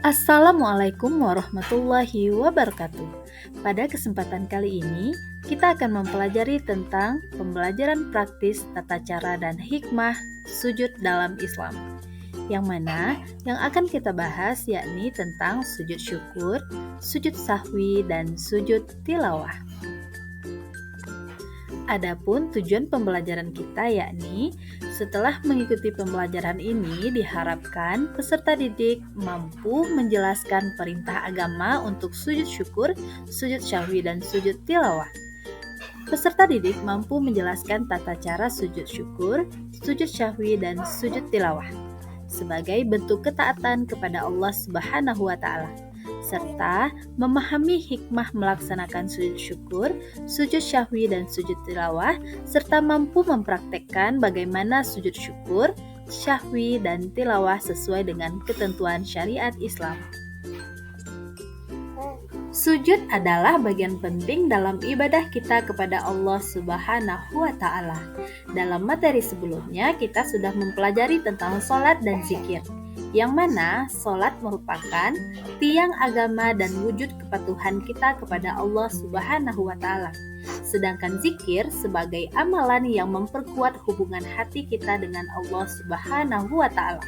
Assalamualaikum warahmatullahi wabarakatuh. Pada kesempatan kali ini, kita akan mempelajari tentang pembelajaran praktis tata cara dan hikmah sujud dalam Islam. Yang mana yang akan kita bahas yakni tentang sujud syukur, sujud sahwi, dan sujud tilawah. Adapun tujuan pembelajaran kita yakni setelah mengikuti pembelajaran ini diharapkan peserta didik mampu menjelaskan perintah agama untuk sujud syukur, sujud syahwi, dan sujud tilawah. Peserta didik mampu menjelaskan tata cara sujud syukur, sujud syahwi, dan sujud tilawah sebagai bentuk ketaatan kepada Allah Subhanahu wa Ta'ala, serta memahami hikmah melaksanakan sujud syukur, sujud syahwi, dan sujud tilawah, serta mampu mempraktekkan bagaimana sujud syukur, syahwi, dan tilawah sesuai dengan ketentuan syariat Islam. Sujud adalah bagian penting dalam ibadah kita kepada Allah Subhanahu wa Ta'ala. Dalam materi sebelumnya, kita sudah mempelajari tentang sholat dan zikir, yang mana sholat merupakan tiang agama dan wujud kepatuhan kita kepada Allah Subhanahu wa Ta'ala. Sedangkan zikir sebagai amalan yang memperkuat hubungan hati kita dengan Allah Subhanahu wa Ta'ala.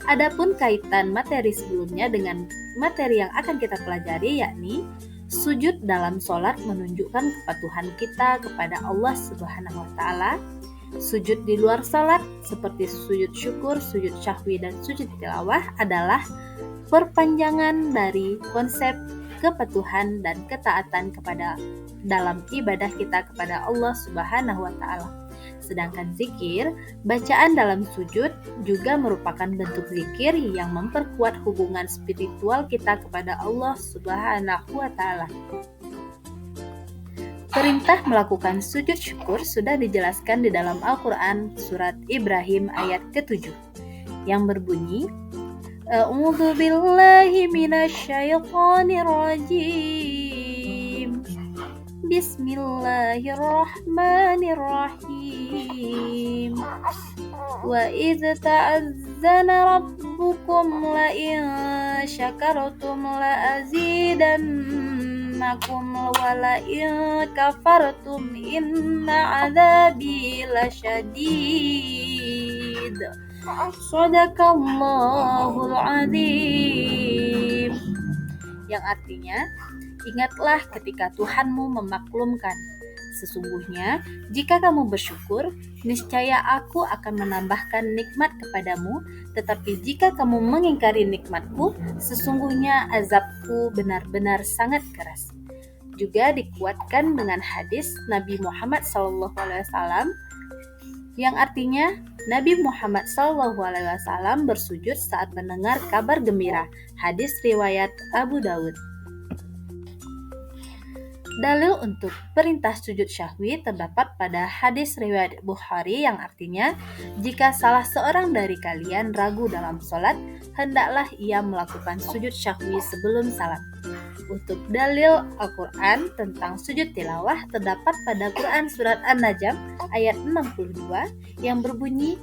Adapun kaitan materi sebelumnya dengan materi yang akan kita pelajari yakni sujud dalam sholat menunjukkan kepatuhan kita kepada Allah Subhanahu wa Ta'ala. Sujud di luar salat seperti sujud syukur, sujud syahwi, dan sujud tilawah adalah perpanjangan dari konsep kepatuhan dan ketaatan kepada dalam ibadah kita kepada Allah Subhanahu wa Ta'ala. Sedangkan zikir, bacaan dalam sujud juga merupakan bentuk zikir yang memperkuat hubungan spiritual kita kepada Allah Subhanahu wa Ta'ala. Perintah melakukan sujud syukur sudah dijelaskan di dalam Al-Quran surat Ibrahim ayat ke-7 yang berbunyi A'udzu billahi minasyaitonir rajim. Bismillahirrahmanirrahim. Wa idz ta'azzana rabbukum la in syakartum la azidannakum wa la in kafartum inna 'adzabi lasyadid. Shadaqallahul adzim. Yang artinya, ingatlah ketika Tuhanmu memaklumkan. Sesungguhnya, jika kamu bersyukur, niscaya aku akan menambahkan nikmat kepadamu, tetapi jika kamu mengingkari nikmatku, sesungguhnya azabku benar-benar sangat keras. Juga dikuatkan dengan hadis Nabi Muhammad SAW yang artinya Nabi Muhammad SAW bersujud saat mendengar kabar gembira. Hadis riwayat Abu Dawud. Dalil untuk perintah sujud syahwi terdapat pada hadis riwayat Bukhari yang artinya, jika salah seorang dari kalian ragu dalam sholat, hendaklah ia melakukan sujud syahwi sebelum salam. Untuk dalil Al-Quran tentang sujud tilawah terdapat pada Quran surat An-Najm ayat 62 yang berbunyi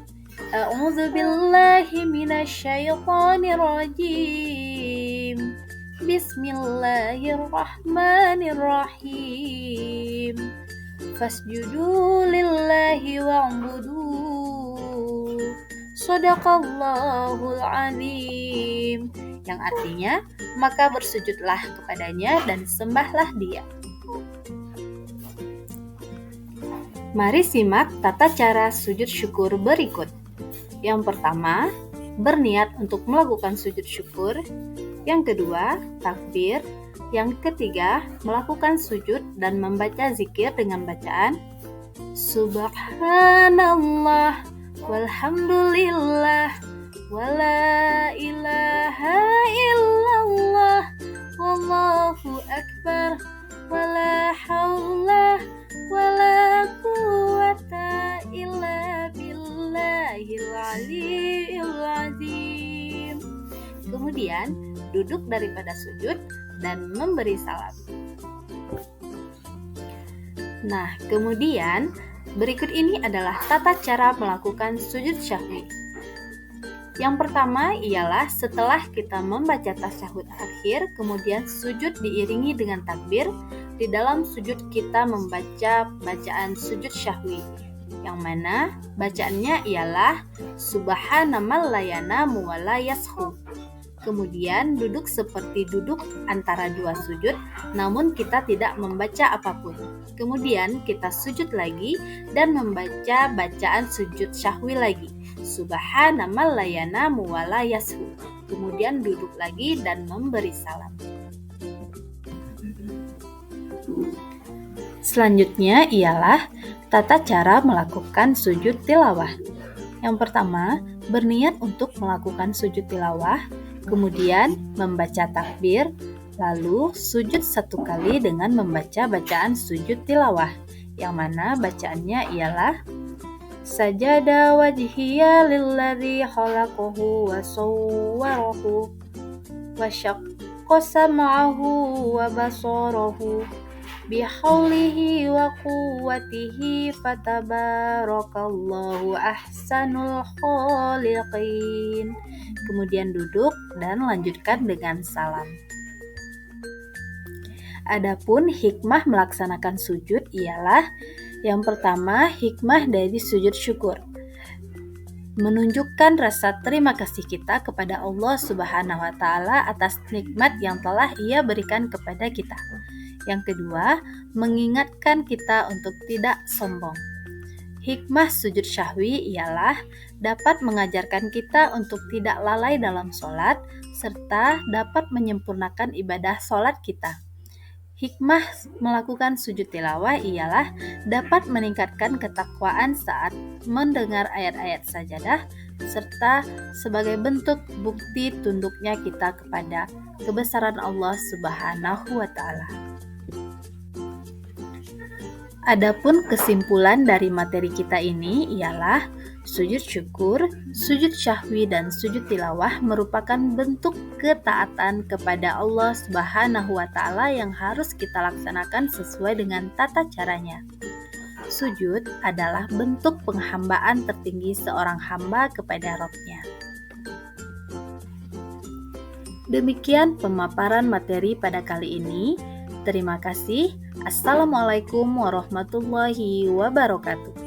A'udzu billahi minasyaitonir rajim. Bismillahirrahmanirrahim. Fasjudu lillahi wa'budu. Shadaqallahul adzim. Yang artinya, maka bersujudlah kepadanya dan sembahlah dia. Mari simak tata cara sujud syukur berikut. Yang pertama, berniat untuk melakukan sujud syukur. Yang kedua, takbir. Yang ketiga, melakukan sujud dan membaca zikir dengan bacaan Subhanallah walhamdulillah wala ilaha illallah wallahu akbar wala haula wala quwata illa billahil aliyyil azim. Kemudian duduk daripada sujud dan memberi salam. Nah, kemudian berikut ini adalah tata cara melakukan sujud syahwi. Yang pertama ialah setelah kita membaca tasyahud akhir, kemudian sujud diiringi dengan takbir. Di dalam sujud kita membaca bacaan sujud syahwi, yang mana bacaannya ialah Subhanamal la yanamu wa la yashu. Kemudian duduk seperti duduk antara dua sujud, namun kita tidak membaca apapun. Kemudian kita sujud lagi dan membaca bacaan sujud syahwi lagi. Subhanamal la yanamu wa la yashu. Kemudian duduk lagi dan memberi salam. Selanjutnya ialah tata cara melakukan sujud tilawah. Yang pertama, berniat untuk melakukan sujud tilawah, kemudian membaca takbir, lalu sujud 1 kali dengan membaca bacaan sujud tilawah, yang mana bacaannya ialah Sajada wajhiya lilladzi khalaqahu wa sawwarahu wa syaqqa sam'ahu wa basarahu bihaulihi wa quwwatihi fatabarakallahu ahsanul khaliqin. Kemudian duduk dan lanjutkan dengan salam. Adapun hikmah melaksanakan sujud ialah yang pertama, hikmah dari sujud syukur. Menunjukkan rasa terima kasih kita kepada Allah Subhanahu wa taala atas nikmat yang telah Ia berikan kepada kita. Yang kedua, mengingatkan kita untuk tidak sombong. Hikmah sujud syahwi ialah dapat mengajarkan kita untuk tidak lalai dalam sholat, serta dapat menyempurnakan ibadah sholat kita. Hikmah melakukan sujud tilawah ialah dapat meningkatkan ketakwaan saat mendengar ayat-ayat sajadah, serta sebagai bentuk bukti tunduknya kita kepada kebesaran Allah Subhanahu wa taala. Adapun kesimpulan dari materi kita ini ialah sujud syukur, sujud syahwi, dan sujud tilawah merupakan bentuk ketaatan kepada Allah Subhanahu wa taala yang harus kita laksanakan sesuai dengan tata caranya. Sujud adalah bentuk penghambaan tertinggi seorang hamba kepada Rabb-Nya. Demikian pemaparan materi pada kali ini. Terima kasih. Assalamualaikum warahmatullahi wabarakatuh.